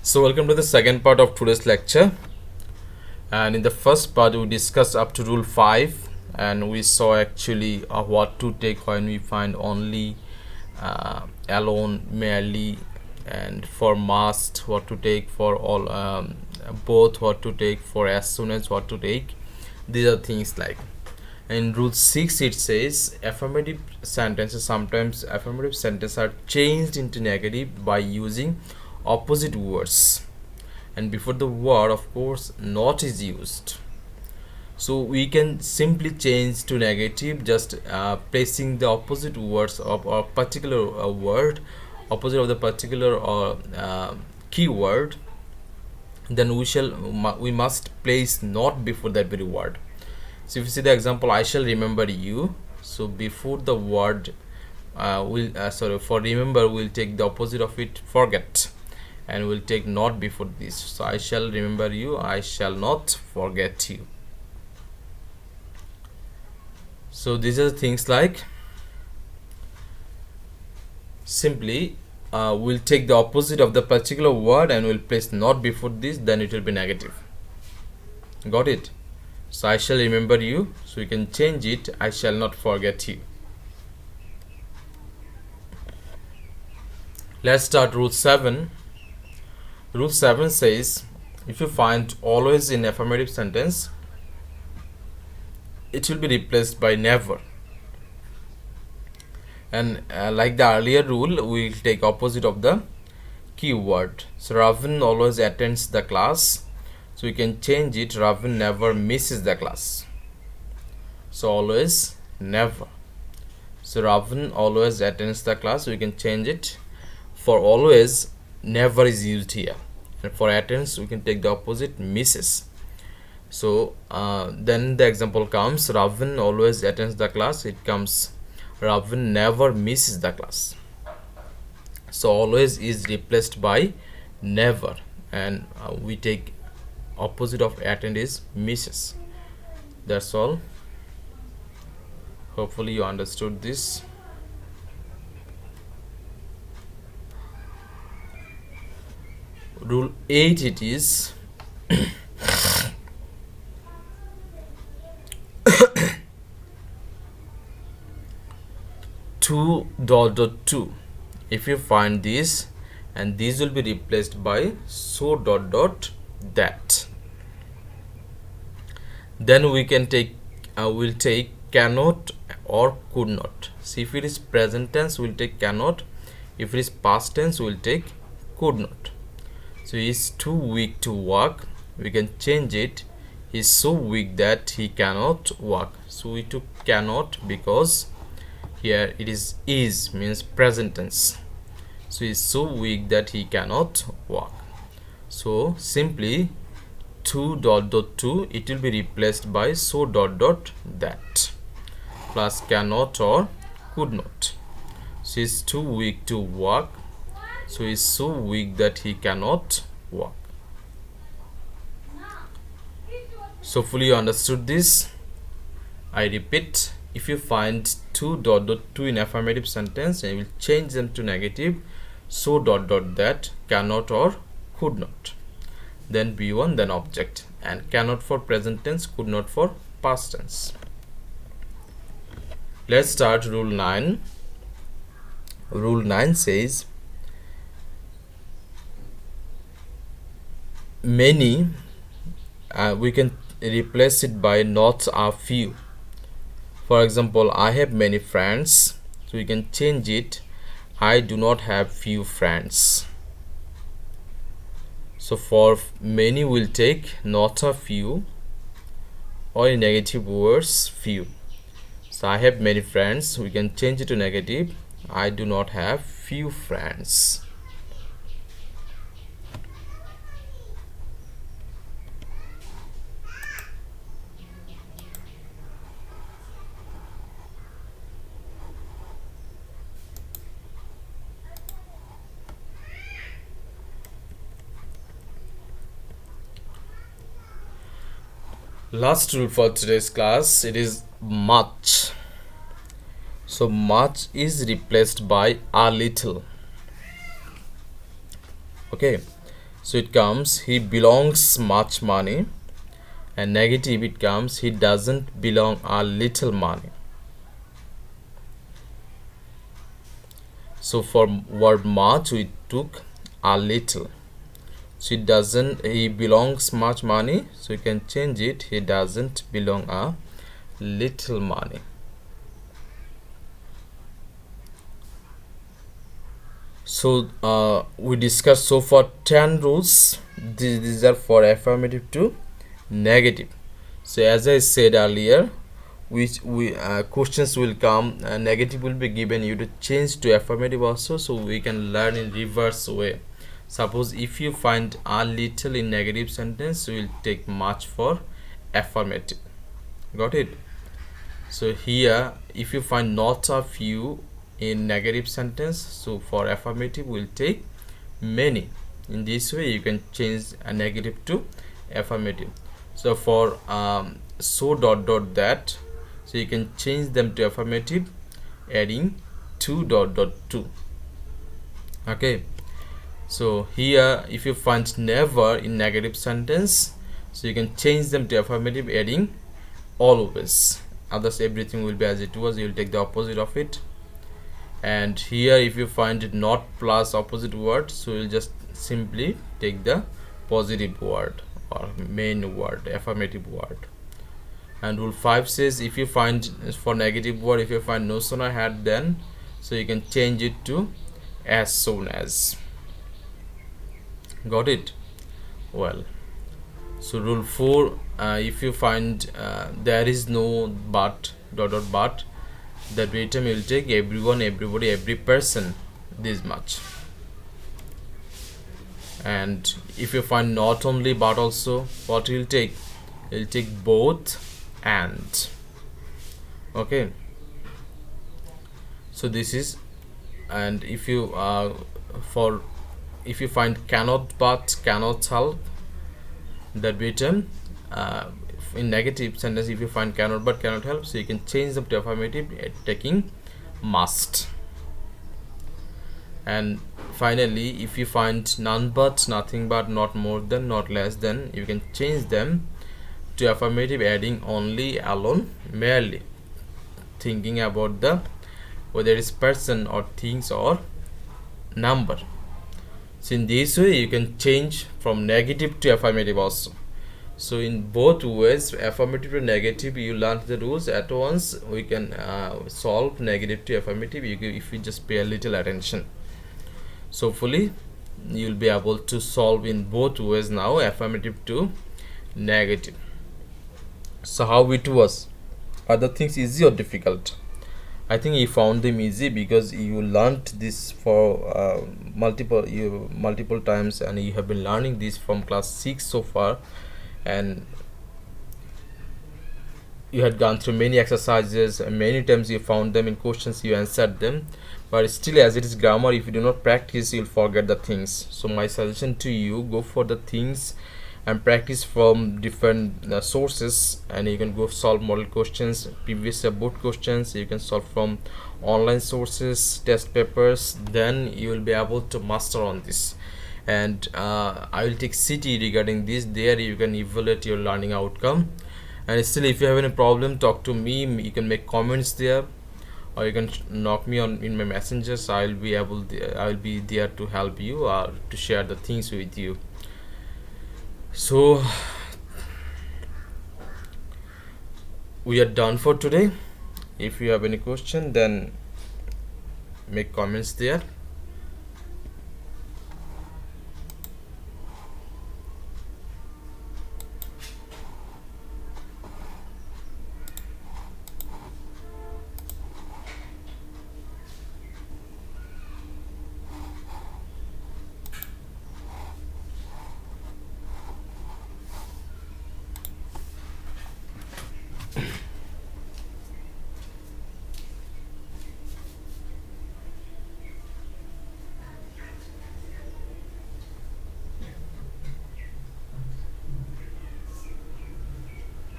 So welcome to the second part of today's lecture, and in the first part we discussed up to rule 5 and we saw actually what to take when we find only, alone, merely, and for must what to take, for all, both what to take, for as soon as what to take. These are things like in rule 6 it says affirmative sentences, sometimes affirmative sentences are changed into negative by using opposite words, and before the word of course not is used. So we can simply change to negative, just placing the opposite words of a particular word, opposite of the particular keyword. Then we must place not before that very word. So if you see the example, I shall remember you. So before the word for remember, we'll take the opposite of it, forget, and we'll take not before this. So I shall remember you, I shall not forget you. So these are things like simply we'll take the opposite of the particular word and we'll place not before this, then it will be negative. Got it? So I shall remember you, so we can change it, I shall not forget you. Let's start rule 7. Rule 7 says if you find always in affirmative sentence, it will be replaced by never. And like the earlier rule, we will take opposite of the keyword. So Ravin always attends the class, so we can change it, Ravin never misses the class. So always, never. So Ravin always attends the class, so we can change it. For always, never is used here, and for attends we can take the opposite, misses. So then the example comes, Ravin always attends the class, it comes Ravin never misses the class. So always is replaced by never, and we take opposite of attend is misses. That's all. Hopefully you understood this. Rule 8 it is two dot dot two. If you find this, and these will be replaced by so dot dot that, then we can take we'll take cannot or could not. See, if it is present tense we'll take cannot, if it is past tense we'll take could not. So he is too weak to walk, we can change it, he is so weak that he cannot walk. So we took cannot because here it is means present tense. So he is so weak that he cannot walk. So simply 2 dot dot 2, it will be replaced by so dot dot that plus cannot or could not. So he is too weak to walk, so he is so weak that he cannot walk. So fully you understood this. I repeat, if you find 2 dot dot 2 in affirmative sentence, and you will change them to negative, so dot dot that, cannot or could not, then B1, then object, and cannot for present tense, could not for past tense. Let's start rule 9. Rule 9 says many, we can replace it by not a few. For example, I have many friends, so we can change it, I do not have few friends. So for many we'll take not a few, or in negative words few. So I have many friends, we can change it to negative, I do not have few friends. Last rule for today's class, it is much. So much is replaced by a little. Okay, So it comes he belongs much money, and negative it comes he doesn't belong a little money. So for word much we took a little. So he belongs much money, so you can change it he doesn't belong a little money. So we discussed so far 10 rules. These are for affirmative to negative. So as I said earlier, which we questions will come, negative will be given, you to change to affirmative also, so we can learn in reverse way. Suppose if you find a little in negative sentence, we will take much for affirmative. Got it? So here if you find not a few in negative sentence, so for affirmative we'll take many. In this way you can change a negative to affirmative. So for so dot dot that, so you can change them to affirmative adding 2 dot dot 2. Okay, so here if you find never in negative sentence, so you can change them to affirmative adding always, others everything will be as it was, you will take the opposite of it. And here if you find it not plus opposite word, so you'll just simply take the positive word or main word, affirmative word. And rule 5 says if you find for negative word, if you find no sooner had then, so you can change it to as soon as. Got it? Well, so rule 4, if you find there is no but dot dot but, that item will take everyone, everybody, every person, this much. And if you find not only but also, what will take? It will take both and. Okay, so this is. And if you if you find cannot but, cannot help, that item in negative sentence, if you find cannot but, cannot help, so you can change them to affirmative taking must. And finally if you find none but, nothing but, not more than, not less than, you can change them to affirmative adding only, alone, merely, thinking about the whether it is person or things or number. So in this way you can change from negative to affirmative also. So in both ways, affirmative to negative, you learn the rules at once. We can solve negative to affirmative if you just pay a little attention. So hopefully you'll be able to solve in both ways now, affirmative to negative. So how it was? Are the things easy or difficult? I think you found them easy because you learned this for multiple times, and you have been learning this from class 6 so far, and you had gone through many exercises and many times you found them in questions, you answered them. But still, as it is grammar, if you do not practice, you'll forget the things. So my suggestion to you, go for the things and practice from different sources, and you can go solve model questions, previous board questions, you can solve from online sources, test papers, then you will be able to master on this. And I will take CT regarding this. There you can evaluate your learning outcome. And still, if you have any problem, talk to me. You can make comments there, or you can knock me on in my messengers. I will be there to help you or to share the things with you. So we are done for today. If you have any question, then make comments there.